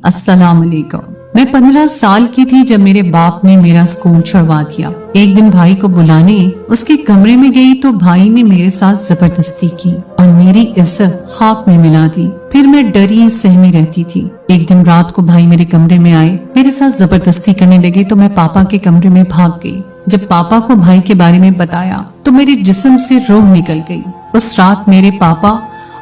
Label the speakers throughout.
Speaker 1: अस्सलाम वालेकुम। मैं 15 साल की थी जब मेरे बाप ने मेरा स्कूल छुड़वा दिया। एक दिन भाई को बुलाने उसके कमरे में गई तो भाई ने मेरे साथ जबरदस्ती की और मेरी इज्जत खाक में मिला दी। फिर मैं डरी सहमी रहती थी। एक दिन रात को भाई मेरे कमरे में आए, मेरे साथ जबरदस्ती करने लगे तो मैं पापा के कमरे में भाग गई। जब पापा को भाई के बारे में बताया तो मेरे जिस्म से रूह निकल गई। उस रात मेरे पापा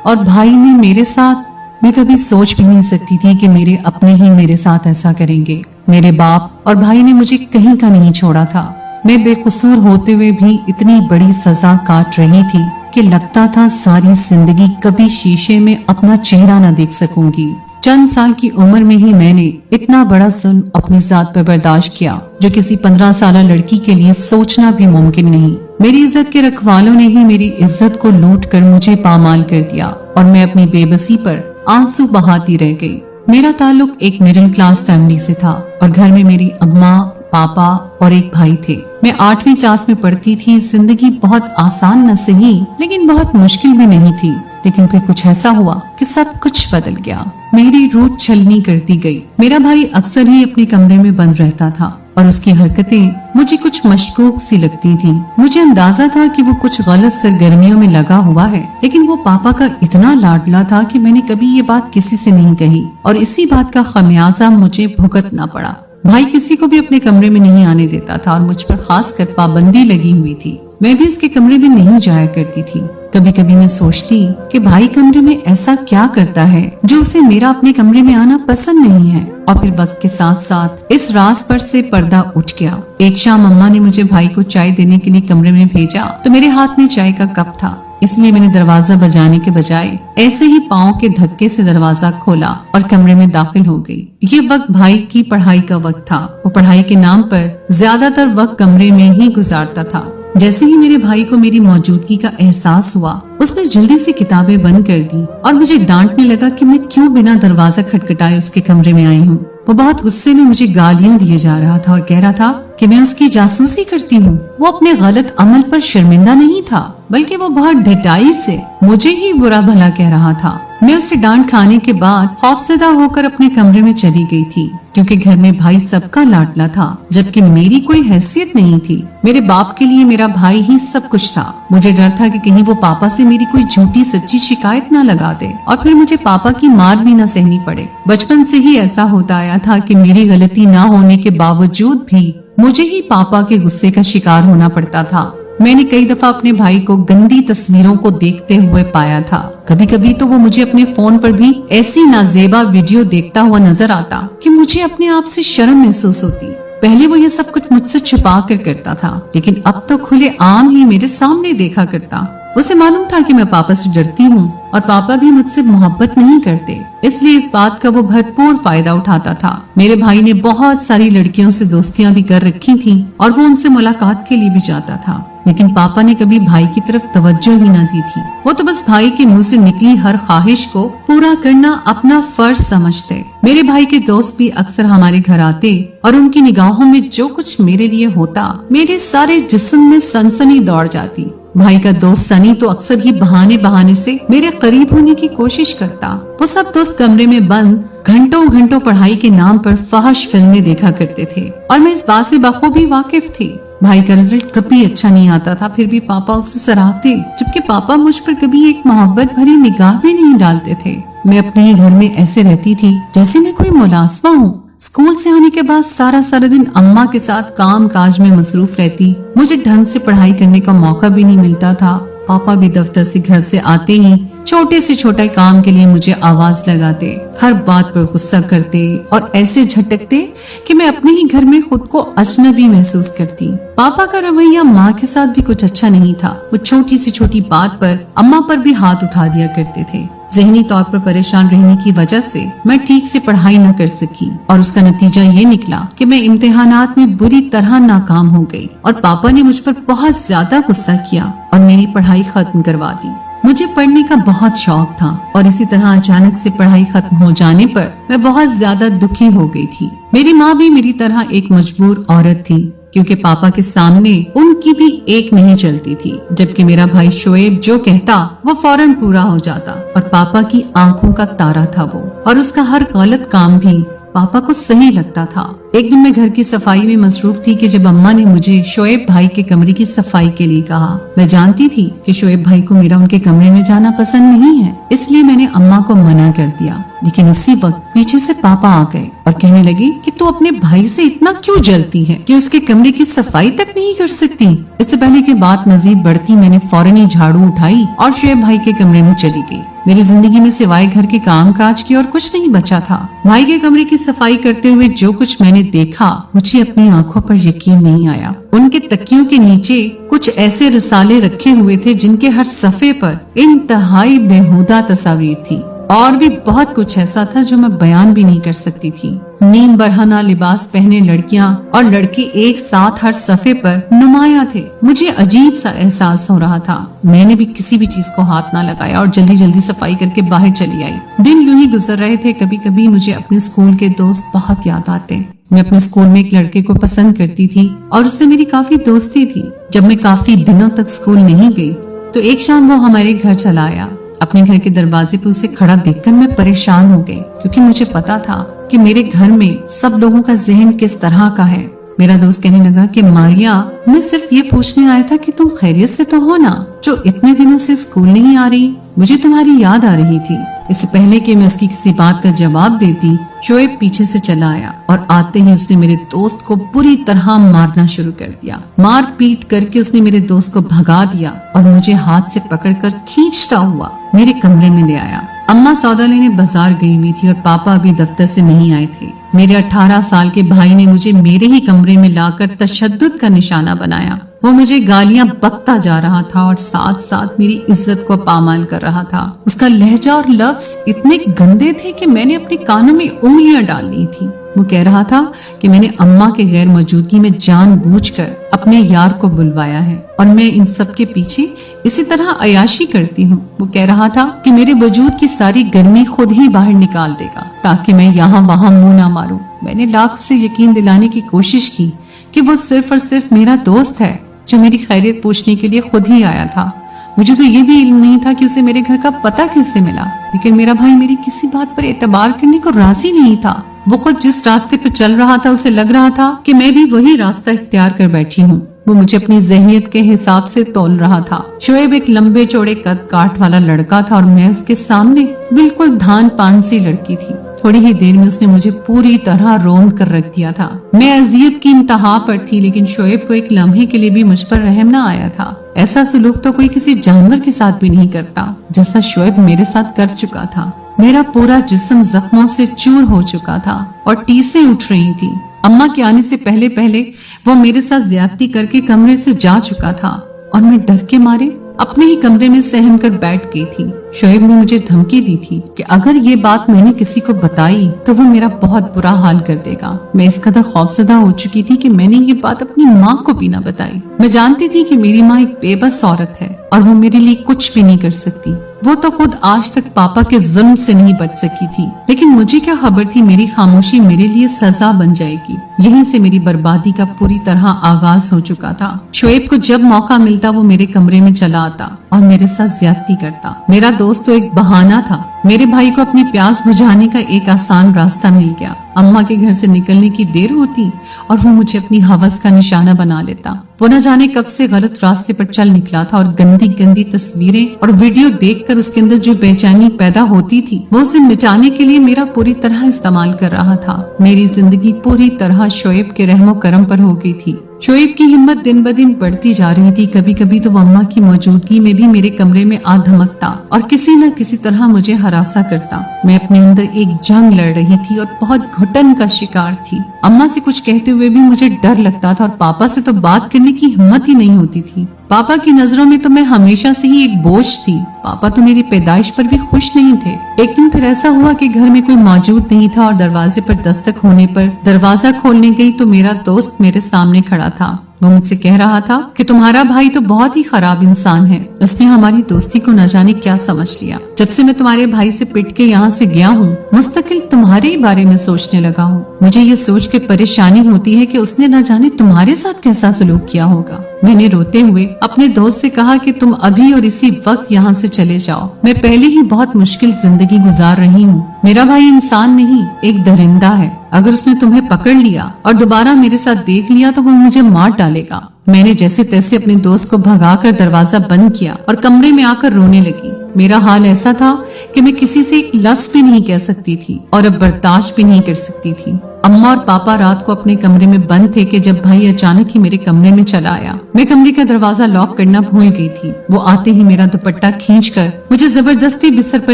Speaker 1: और भाई ने मेरे साथ, मैं कभी सोच भी नहीं सकती थी कि मेरे अपने ही मेरे साथ ऐसा करेंगे। मेरे बाप और भाई ने मुझे कहीं का नहीं छोड़ा था। मैं बेकसूर होते हुए भी इतनी बड़ी सजा काट रही थी कि लगता था सारी जिंदगी कभी शीशे में अपना चेहरा न देख सकूंगी। चंद साल की उम्र में ही मैंने इतना बड़ा जुल्म अपनी जात पर बर्दाश्त किया जो किसी 15 साल लड़की के लिए सोचना भी मुमकिन नहीं। मेरी इज्जत के रखवालों ने ही मेरी इज्जत को लूट कर मुझे पामाल कर दिया और मैं अपनी बेबसी पर आंसू बहाती रह गई। मेरा ताल्लुक एक मिडिल क्लास फैमिली से था और घर में मेरी अम्मा, पापा और एक भाई थे। मैं 8वीं क्लास में पढ़ती थी। जिंदगी बहुत आसान न सही लेकिन बहुत मुश्किल भी नहीं थी। लेकिन फिर कुछ ऐसा हुआ कि सब कुछ बदल गया। मेरी रूह छलनी करती गई। मेरा भाई अक्सर ही अपने कमरे में बंद रहता था और उसकी हरकतें मुझे कुछ मशकूक सी लगती थी। मुझे अंदाजा था कि वो कुछ गलत सरगर्मियों में लगा हुआ है, लेकिन वो पापा का इतना लाडला था कि मैंने कभी ये बात किसी से नहीं कही और इसी बात का खमियाजा मुझे भुगतना पड़ा। भाई किसी को भी अपने कमरे में नहीं आने देता था और मुझ पर खासकर पाबंदी लगी हुई थी। मैं भी उसके कमरे में नहीं जाया करती थी। कभी कभी मैं सोचती कि भाई कमरे में ऐसा क्या करता है जो उसे मेरा अपने कमरे में आना पसंद नहीं है। और फिर वक्त के साथ साथ इस राज पर से पर्दा उठ गया। एक शाम अम्मा ने मुझे भाई को चाय देने के लिए कमरे में भेजा तो मेरे हाथ में चाय का कप था, इसलिए मैंने दरवाजा बजाने के बजाय ऐसे ही पाँव के धक्के से दरवाजा खोला और कमरे में दाखिल हो गई। ये वक्त भाई की पढ़ाई का वक्त था। वो पढ़ाई के नाम पर ज्यादातर वक्त कमरे में ही गुजारता था। जैसे ही मेरे भाई को मेरी मौजूदगी का एहसास हुआ, उसने जल्दी से किताबें बंद कर दी और मुझे डांटने लगा कि मैं क्यों बिना दरवाजा खटखटाए उसके कमरे में आई हूँ। वो बहुत गुस्से में मुझे गालियाँ दिए जा रहा था और कह रहा था कि मैं उसकी जासूसी करती हूँ। वो अपने गलत अमल पर शर्मिंदा नहीं था, बल्कि वो बहुत ढिठाई से मुझे ही बुरा भला कह रहा था। मैं उसे डांट खाने के बाद खौफजदा होकर अपने कमरे में चली गई थी, क्योंकि घर में भाई सबका लाडला था जबकि मेरी कोई हैसियत नहीं थी। मेरे बाप के लिए मेरा भाई ही सब कुछ था। मुझे डर था कि कहीं वो पापा से मेरी कोई झूठी सच्ची शिकायत ना लगा दे और फिर मुझे पापा की मार भी ना सहनी पड़े। बचपन से ही ऐसा होता आया था कि मेरी गलती ना होने के बावजूद भी मुझे ही पापा के गुस्से का शिकार होना पड़ता था। मैंने कई दफा अपने भाई को गंदी तस्वीरों को देखते हुए पाया था। कभी कभी तो वो मुझे अपने फोन पर भी ऐसी नाजेबा वीडियो देखता हुआ नजर आता कि मुझे अपने आप से शर्म महसूस होती। पहले वो ये सब कुछ मुझसे छुपा कर करता था, लेकिन अब तो खुले आम ही मेरे सामने देखा करता। उसे मालूम था कि मैं पापा से डरती हूँ और पापा भी मुझसे मोहब्बत नहीं करते, इसलिए इस बात का वो भरपूर फायदा उठाता था। मेरे भाई ने बहुत सारी लड़कियों से दोस्तियां भी कर रखी थी और वो उनसे मुलाकात के लिए भी जाता था, लेकिन पापा ने कभी भाई की तरफ तवज्जो ही न दी थी। वो तो बस भाई के मुंह से निकली हर ख्वाहिश को पूरा करना अपना फर्ज समझते। मेरे भाई के दोस्त भी अक्सर हमारे घर आते और उनकी निगाहों में जो कुछ मेरे लिए होता, मेरे सारे जिस्म में सनसनी दौड़ जाती। भाई का दोस्त सनी तो अक्सर ही बहाने से मेरे करीब होने की कोशिश करता। वो सब दोस्त कमरे में बंद घंटों घंटों पढ़ाई के नाम पर फहश फिल्में देखा करते थे और मैं इस बात से बखूबी वाकिफ थी। भाई का रिजल्ट कभी अच्छा नहीं आता था, फिर भी पापा उसे सराहते, जबकि पापा मुझ पर कभी एक मोहब्बत भरी निगाह भी नहीं डालते थे। मैं अपने ही घर में ऐसे रहती थी जैसे मैं कोई मुलाजमा हूँ। स्कूल से आने के बाद सारा दिन अम्मा के साथ काम काज में मसरूफ रहती। मुझे ढंग से पढ़ाई करने का मौका भी नहीं मिलता था। पापा भी दफ्तर से घर से आते ही छोटे से छोटे काम के लिए मुझे आवाज लगाते, हर बात पर गुस्सा करते और ऐसे झटकते कि मैं अपने ही घर में खुद को अजनबी महसूस करती। पापा का रवैया माँ के साथ भी कुछ अच्छा नहीं था। वो छोटी सी छोटी बात पर अम्मा पर भी हाथ उठा दिया करते थे। ज़हनी तौर पर परेशान रहने की वजह से मैं ठीक से पढ़ाई न कर सकी और उसका नतीजा ये निकला कि मैं इम्तिहानात में बुरी तरह नाकाम हो गई और पापा ने मुझ पर बहुत ज्यादा गुस्सा किया और मेरी पढ़ाई खत्म करवा दी। मुझे पढ़ने का बहुत शौक था और इसी तरह अचानक से पढ़ाई खत्म हो जाने पर मैं बहुत ज्यादा दुखी हो गई थी। मेरी माँ भी मेरी तरह एक मजबूर औरत थी, क्योंकि पापा के सामने उनकी भी एक नहीं चलती थी, जबकि मेरा भाई शोएब जो कहता वो फौरन पूरा हो जाता और पापा की आंखों का तारा था वो, और उसका हर गलत काम भी पापा को सही लगता था। एक दिन मैं घर की सफाई में मसरूफ थी कि जब अम्मा ने मुझे शोएब भाई के कमरे की सफाई के लिए कहा। मैं जानती थी कि शोएब भाई को मेरा उनके कमरे में जाना पसंद नहीं है, इसलिए मैंने अम्मा को मना कर दिया। लेकिन उसी वक्त पीछे से पापा आ गए और कहने लगे कि तू अपने भाई से इतना क्यों जलती है कि उसके कमरे की सफाई तक नहीं कर सकती। इससे पहले कि बात मजीद बढ़ती, मैंने फौरन ही झाड़ू उठाई और शोएब भाई के कमरे में चली गई। मेरी जिंदगी में सिवाय घर के काम काज की और कुछ नहीं बचा था। भाई के कमरे की सफाई करते हुए जो कुछ मैंने देखा, मुझे अपनी आंखों पर यकीन नहीं आया। उनके तकियों के नीचे कुछ ऐसे रिसाले रखे हुए थे जिनके हर सफ़े पर इंतहाई बेहुदा तस्वीर थी, और भी बहुत कुछ ऐसा था जो मैं बयान भी नहीं कर सकती थी। नीम बरहना लिबास पहने लड़कियां और लड़के एक साथ हर सफ़े पर नुमाया थे। मुझे अजीब सा एहसास हो रहा था। मैंने भी किसी भी चीज को हाथ ना लगाया और जल्दी जल्दी सफाई करके बाहर चली आई। दिन यूं ही गुजर रहे थे। कभी कभी मुझे अपने स्कूल के दोस्त बहुत याद आते। मैं अपने स्कूल में एक लड़के को पसंद करती थी और उससे मेरी काफी दोस्ती थी। जब मैं काफी दिनों तक स्कूल नहीं गई तो एक शाम वो हमारे घर चला आया। अपने घर के दरवाजे पे उसे खड़ा देखकर मैं परेशान हो गई, क्योंकि मुझे पता था कि मेरे घर में सब लोगों का जहन किस तरह का है। मेरा दोस्त कहने लगा कि मारिया, मैं सिर्फ ये पूछने आया था कि तुम खैरियत से तो हो ना, जो इतने दिनों से स्कूल नहीं आ रही। मुझे तुम्हारी याद आ रही थी। इससे पहले कि मैं उसकी किसी बात का जवाब देती, शोएब पीछे से चला आया और आते ही उसने मेरे दोस्त को बुरी तरह मारना शुरू कर दिया। मार पीट करके उसने मेरे दोस्त को भगा दिया और मुझे हाथ से पकड़कर खींचता हुआ मेरे कमरे में ले आया। अम्मा सौदा लेने बाजार गई हुई थी और पापा अभी दफ्तर से नहीं आए थे। मेरे 18 साल के भाई ने मुझे मेरे ही कमरे में लाकर तशद्दुद का निशाना बनाया। वो मुझे गालियां बकता जा रहा था और साथ साथ मेरी इज्जत को पामाल कर रहा था। उसका लहजा और लफ्ज इतने गंदे थे कि मैंने अपने कानों में उंगलियां डाल ली थी। वो कह रहा था कि मैंने अम्मा के गैर मौजूदगी में जानबूझकर अपने यार को बुलवाया है और मैं इन सब के पीछे इसी तरह अयाशी करती हूँ। वो कह रहा था कि मेरे वजूद की सारी गर्मी खुद ही बाहर निकाल देगा ताकि मैं यहाँ वहाँ मुंह ना मारूं। मैंने लाख उसे यकीन दिलाने की कोशिश की कि वो सिर्फ और सिर्फ मेरा दोस्त है जो मेरी खैरियत पूछने के लिए खुद ही आया था। मुझे तो ये भी इल्म नहीं था कि उसे मेरे घर का पता किससे मिला, लेकिन मेरा भाई मेरी किसी बात पर एतबार करने को राजी नहीं था। वो खुद जिस रास्ते पर चल रहा था उसे लग रहा था कि मैं भी वही रास्ता इख्तियार कर बैठी हूँ। वो मुझे अपनी ज़हनियत के हिसाब से तौल रहा था। शोएब एक लंबे चौड़े कद काठ वाला लड़का था और मैं उसके सामने बिल्कुल धान पान सी लड़की थी। थोड़ी ही देर में उसने मुझे पूरी तरह रोंद कर रख दिया था। मैं अजियत की इंतहा पर थी, लेकिन शोएब को एक लम्हे के लिए भी मुझ पर रहम न आया था। ऐसा सलूक तो कोई किसी जानवर के साथ भी नहीं करता जैसा शोएब मेरे साथ कर चुका था। मेरा पूरा जिस्म जख्मों से चूर हो चुका था और टीसें उठ रही थी। अम्मा के आने से पहले पहले वो मेरे साथ ज्यादती करके कमरे से जा चुका था और मैं डर के मारे अपने ही कमरे में सहम कर बैठ गई थी। शोएब ने मुझे धमकी दी थी कि अगर ये बात मैंने किसी को बताई तो वो मेरा बहुत बुरा हाल कर देगा। मैं इस कदर खौफजदा हो चुकी थी कि मैंने ये बात अपनी माँ को भी न बताई। मैं जानती थी कि मेरी माँ एक बेबस औरत है और वो मेरे लिए कुछ भी नहीं कर सकती। वो तो खुद आज तक पापा के जुल्म से नहीं बच सकी थी, लेकिन मुझे क्या खबर थी मेरी खामोशी मेरे लिए सजा बन जाएगी। यहीं से मेरी बर्बादी का पूरी तरह आगाज हो चुका था। शोएब को जब मौका मिलता वो मेरे कमरे में चला आता और मेरे साथ ज्यादती करता। मेरा दोस्त तो एक बहाना था। मेरे भाई को अपनी प्यास बुझाने का एक आसान रास्ता मिल गया। अम्मा के घर से निकलने की देर होती और वो मुझे अपनी हवस का निशाना बना लेता। वो न जाने कब से गलत रास्ते पर चल निकला था और गंदी गंदी तस्वीरें और वीडियो देखकर उसके अंदर जो बेचैनी पैदा होती थी वो उसे मिटाने के लिए मेरा पूरी तरह इस्तेमाल कर रहा था। मेरी जिंदगी पूरी तरह शोएब के रहमो करम पर हो गई थी। शोएब की हिम्मत दिन ब दिन बढ़ती जा रही थी। कभी कभी तो वो अम्मा की मौजूदगी में भी मेरे कमरे में आ धमकता और किसी न किसी तरह मुझे हरासा करता। मैं अपने अंदर एक जंग लड़ रही थी और बहुत घुटन का शिकार थी। अम्मा से कुछ कहते हुए भी मुझे डर लगता था और पापा से तो बात करने की हिम्मत ही नहीं होती थी। पापा की नजरों में तो मैं हमेशा से ही एक बोझ थी। पापा तो मेरी पैदाइश पर भी खुश नहीं थे। एक दिन फिर ऐसा हुआ कि घर में कोई मौजूद नहीं था और दरवाजे पर दस्तक होने पर दरवाजा खोलने गई तो मेरा दोस्त मेरे सामने खड़ा था। वो मुझसे कह रहा था कि तुम्हारा भाई तो बहुत ही खराब इंसान है, उसने हमारी दोस्ती को न जाने क्या समझ लिया। जब से मैं तुम्हारे भाई से पिट के यहाँ से गया हूँ, मुस्तकिल तुम्हारे ही बारे में सोचने लगा हूँ। मुझे ये सोच के परेशानी होती है कि उसने न जाने तुम्हारे साथ कैसा सलूक किया होगा। मैंने रोते हुए अपने दोस्त से कहा कि तुम अभी और इसी वक्त यहाँ से चले जाओ, मैं पहले ही बहुत मुश्किल जिंदगी गुजार रही हूँ। मेरा भाई इंसान नहीं, एक दरिंदा है। अगर उसने तुम्हें पकड़ लिया और दोबारा मेरे साथ देख लिया तो वो मुझे मार डालेगा। मैंने जैसे तैसे अपने दोस्त को भगाकर दरवाजा बंद किया और कमरे में आकर रोने लगी। मेरा हाल ऐसा था कि मैं किसी से एक लफ्ज भी नहीं कह सकती थी और अब बर्दाश्त भी नहीं कर सकती थी। अम्मा और पापा रात को अपने कमरे में बंद थे कि जब भाई अचानक ही मेरे कमरे में चला आया। मैं कमरे का दरवाजा लॉक करना भूल गई थी। वो आते ही मेरा दुपट्टा खींचकर मुझे जबरदस्ती बिस्तर पर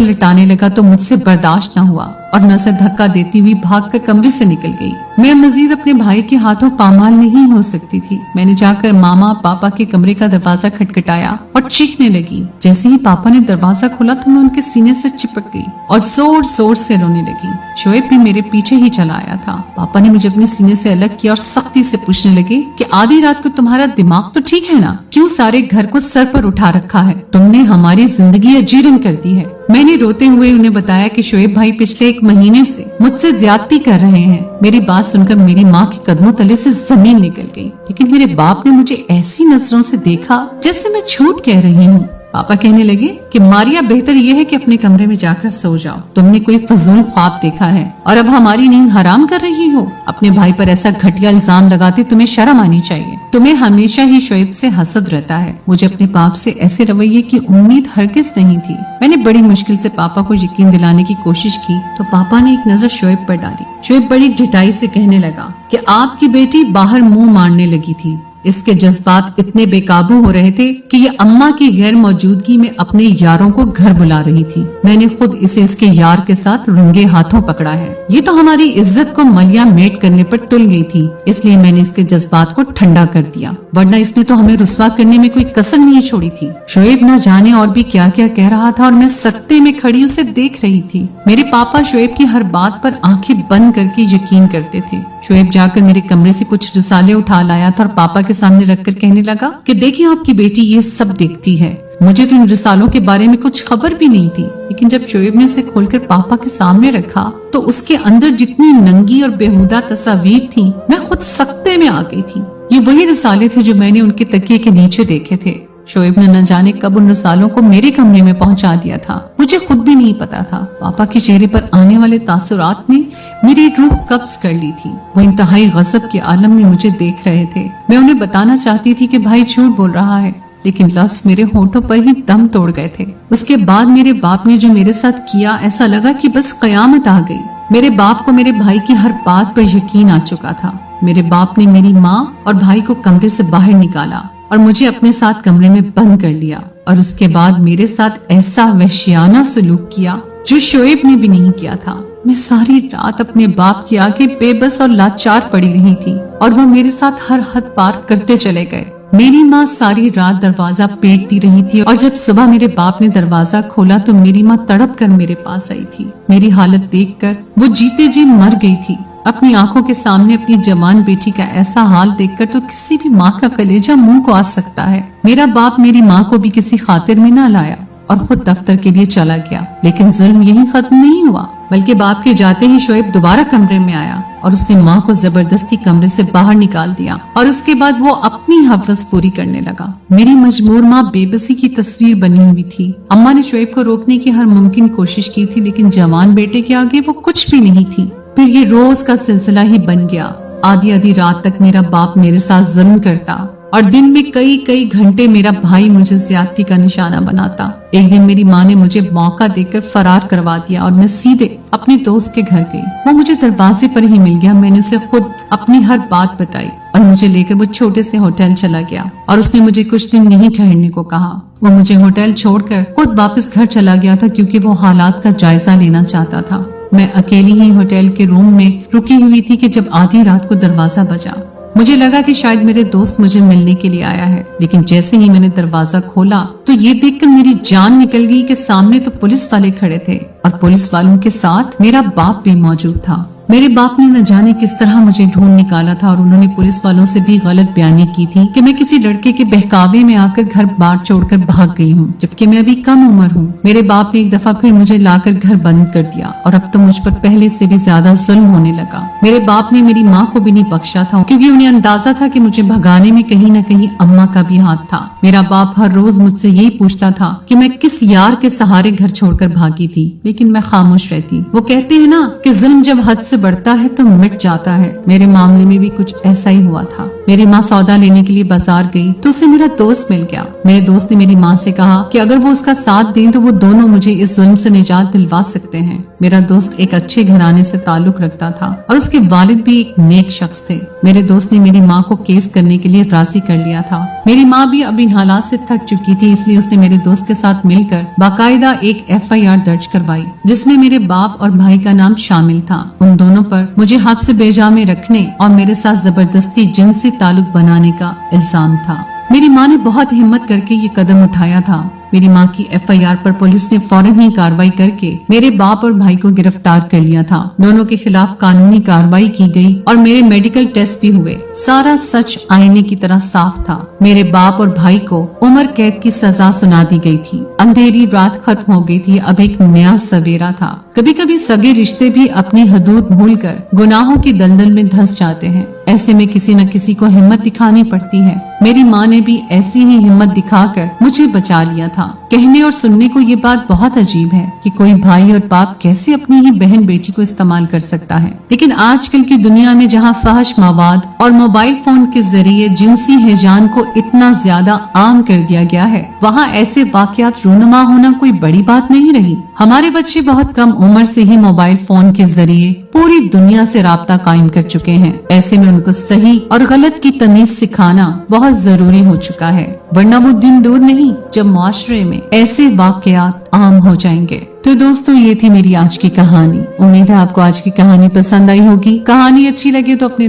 Speaker 1: लिटाने लगा तो मुझसे बर्दाश्त न हुआ और न से धक्का देती हुई भागकर कमरे से निकल गई। मैं मजीद अपने भाई के हाथों पामाल नहीं हो सकती थी। मैंने जाकर मामा पापा के कमरे का दरवाजा खटखटाया और चीखने लगी। जैसे ही पापा ने दरवाजा खोला तो मैं उनके सीने से चिपक गई और जोर जोर से रोने लगी। शोएब भी मेरे पीछे ही चला आया था। पापा ने मुझे अपने सीने से अलग किया और सख्ती से पूछने लगे कि आधी रात को तुम्हारा दिमाग तो ठीक है ना, क्यों सारे घर को सर पर उठा रखा है? तुमने हमारी जिंदगी अजीरन कर दी है। मैंने रोते हुए उन्हें बताया कि शोएब भाई पिछले 1 महीने से मुझसे ज्यादती कर रहे हैं। मेरी बात सुनकर मेरी माँ के कदमों तले से जमीन निकल गई, लेकिन मेरे बाप ने मुझे ऐसी नजरों से देखा जैसे मैं झूठ कह रही हूँ। पापा कहने लगे कि मारिया, बेहतर यह है कि अपने कमरे में जाकर सो जाओ। तुमने कोई फजूल ख्वाब देखा है और अब हमारी नींद हराम कर रही हो। अपने भाई पर ऐसा घटिया इल्जाम लगाते तुम्हें शर्म आनी चाहिए। तुम्हें हमेशा ही शोएब से हसद रहता है। मुझे अपने बाप से ऐसे रवैये की उम्मीद हरगिज नहीं थी। मैंने बड़ी मुश्किल से पापा को यकीन दिलाने की कोशिश की तो पापा ने एक नजर शोएब पर डाली। शोएब बड़ी ढिठाई से कहने लगा कि आपकी बेटी बाहर मुंह मारने लगी थी। इसके जज्बात इतने बेकाबू हो रहे थे कि ये अम्मा की गैर मौजूदगी में अपने यारों को घर बुला रही थी। मैंने खुद इसे इसके यार के साथ रंगे हाथों पकड़ा है। ये तो हमारी इज्जत को मलिया मेट करने पर तुल गई थी, इसलिए मैंने इसके जज्बात को ठंडा कर दिया, वरना इसने तो हमें रुस्वा करने में कोई कसर नहीं छोड़ी थी। शोएब न जाने और भी क्या क्या कह रहा था और मैं सकते में खड़ी उसे देख रही थी। मेरे पापा शोएब की हर बात पर आंखें बंद करके यकीन करते थे। शोएब जाकर मेरे कमरे से कुछ रिसाले उठा लाया था और पापा के सामने रखकर कहने लगा कि देखिए आपकी बेटी ये सब देखती है। मुझे तो इन रिसालों के बारे में कुछ खबर भी नहीं थी, लेकिन जब शोएब ने उसे खोलकर पापा के सामने रखा तो उसके अंदर जितनी नंगी और बेहुदा तस्वीर थी, मैं खुद सकते में आ गई थी। ये वही रिसाले थे जो मैंने उनके तकिए के नीचे देखे थे। शोएब ने न जाने कब उन रिसालों को मेरे कमरे में पहुंचा दिया था, मुझे खुद भी नहीं पता था। पापा के चेहरे पर आने वाले तासुरात ने मेरी रूह कब्ज कर ली थी। वो इंतहाई गजब के आलम में मुझे देख रहे थे। मैं उन्हें बताना चाहती थी कि भाई झूठ बोल रहा है, लेकिन लफ्ज मेरे होठों पर ही दम तोड़ गए थे। उसके बाद मेरे बाप ने जो मेरे साथ किया, ऐसा लगा कि बस कयामत आ गई। मेरे बाप को मेरे भाई की हर बात पर यकीन आ चुका था। मेरे बाप ने मेरी माँ और भाई को कमरे से बाहर निकाला और मुझे अपने साथ कमरे में बंद कर लिया और उसके बाद मेरे साथ ऐसा वहशियाना सलूक किया जो शोएब ने भी नहीं किया था। मैं सारी रात अपने बाप की आगे बेबस और लाचार पड़ी रही थी और वो मेरे साथ हर हद पार करते चले गए। मेरी माँ सारी रात दरवाजा पीटती रही थी और जब सुबह मेरे बाप ने दरवाजा खोला तो मेरी माँ तड़प कर मेरे पास आई थी। मेरी हालत देखकर वो जीते जी मर गई थी। अपनी आंखों के सामने अपनी जवान बेटी का ऐसा हाल देखकर तो किसी भी माँ का कलेजा मुंह को आ सकता है। मेरा बाप मेरी माँ को भी किसी खातिर में न लाया और खुद दफ्तर के लिए चला गया, लेकिन जुल्म यही खत्म नहीं हुआ, बल्कि बाप के जाते ही शोएब दोबारा कमरे में आया और उसने माँ को जबरदस्ती कमरे से बाहर निकाल दिया और उसके बाद वो अपनी हवस पूरी करने लगा। मेरी मजबूर माँ बेबसी की तस्वीर बनी हुई थी। अम्मा ने शोएब को रोकने की हर मुमकिन कोशिश की थी, लेकिन जवान बेटे के आगे वो कुछ भी नहीं थी। फिर ये रोज का सिलसिला ही बन गया। आधी आधी रात तक मेरा बाप मेरे साथ जुल्म करता और दिन में कई कई घंटे मेरा भाई मुझे ज्यादती का निशाना बनाता। एक दिन मेरी माँ ने मुझे मौका देकर फरार करवा दिया और मैं सीधे अपने दोस्त के घर गई। वो मुझे दरवाजे पर ही मिल गया। मैंने उसे खुद अपनी हर बात बताई और मुझे लेकर वो छोटे से होटल चला गया और उसने मुझे कुछ दिन नहीं ठहरने को कहा। वो मुझे होटल छोड़कर खुद वापस घर चला गया था क्योंकि वो हालात का जायजा लेना चाहता था। मैं अकेली ही होटल के रूम में रुकी हुई थी कि जब आधी रात को दरवाजा बजा। मुझे लगा कि शायद मेरे दोस्त मुझे मिलने के लिए आया है, लेकिन जैसे ही मैंने दरवाजा खोला तो ये देखकर मेरी जान निकल गई कि सामने तो पुलिस वाले खड़े थे और पुलिस वालों के साथ मेरा बाप भी मौजूद था। मेरे बाप ने न जाने किस तरह मुझे ढूंढ निकाला था और उन्होंने पुलिस वालों से भी गलत बयानी की थी कि मैं किसी लड़के के बहकावे में आकर घर बार छोड़कर भाग गई हूँ, जबकि मैं अभी कम उम्र हूँ। मेरे बाप ने एक दफा फिर मुझे लाकर घर बंद कर दिया और अब तो मुझ पर पहले से भी ज्यादा जुल्म होने लगा। मेरे बाप ने मेरी माँ को भी नहीं बख्शा था, क्योंकि उन्हें अंदाजा था कि मुझे भगाने में कहीं न कहीं अम्मा का भी हाथ था। मेरा बाप हर रोज मुझसे यही पूछता था कि मैं किस यार के सहारे घर छोड़कर भागी थी, लेकिन मैं खामोश रहती। वो कहते हैं ना कि जुल्म जब हद से बढ़ता है तो मिट जाता है। मेरे मामले में भी कुछ ऐसा ही हुआ था। मेरी माँ सौदा लेने के लिए बाजार गई तो उसे मेरा दोस्त मिल गया। मेरे दोस्त ने मेरी माँ से कहा कि अगर वो उसका साथ दें तो वो दोनों मुझे इस जुल्म से निजात दिलवा सकते हैं। मेरा दोस्त एक अच्छे घराने से ताल्लुक रखता था और उसके वालिद भी एक नेक शख्स थे। मेरे दोस्त ने मेरी माँ को केस करने के लिए राजी कर लिया था। मेरी माँ भी अब इन हालात से थक चुकी थी, इसलिए उसने मेरे दोस्त के साथ मिलकर बाकायदा एक FIR दर्ज करवाई, जिसमें मेरे बाप और भाई का नाम शामिल था। उन दोनों पर मुझे हब्स बेजा में रखने और मेरे साथ जबरदस्ती जिनसी ताल्लुक बनाने का इल्जाम था। मेरी माँ ने बहुत हिम्मत करके ये कदम उठाया था। मेरी माँ की FIR पर पुलिस ने फौरन ही कार्रवाई करके मेरे बाप और भाई को गिरफ्तार कर लिया था। दोनों के खिलाफ कानूनी कार्रवाई की गई और मेरे मेडिकल टेस्ट भी हुए। सारा सच आईने की तरह साफ था। मेरे बाप और भाई को उम्र कैद की सजा सुना दी गई थी। अंधेरी रात खत्म हो गई थी, अब एक नया सवेरा था। कभी कभी सगे रिश्ते भी अपनी हदूद भूलकर गुनाहों की दलदल में धंस जाते हैं। ऐसे में किसी न किसी को हिम्मत दिखानी पड़ती है। मेरी माँ ने भी ऐसी ही हिम्मत दिखाकर मुझे बचा लिया था। कहने और सुनने को ये बात बहुत अजीब है कि कोई भाई और बाप कैसे अपनी ही बहन बेटी को इस्तेमाल कर सकता है, लेकिन आजकल की दुनिया में जहाँ फहश मवाद और मोबाइल फोन के जरिए जिनसी हिजान को इतना ज्यादा आम कर दिया गया है, वहाँ ऐसे वाकयात रूनुमा होना कोई बड़ी बात नहीं रही। हमारे बच्चे बहुत कम उम्र से ही मोबाइल फोन के जरिए पूरी दुनिया से राब्ता कायम कर चुके हैं। ऐसे में उनको सही और गलत की तमीज सिखाना बहुत जरूरी हो चुका है, वरना वो दिन दूर नहीं जब माशरे में ऐसे वाकयात आम हो जाएंगे। तो दोस्तों, ये थी मेरी आज की कहानी। उम्मीद है आपको आज की कहानी पसंद आई होगी। कहानी अच्छी लगे तो अपने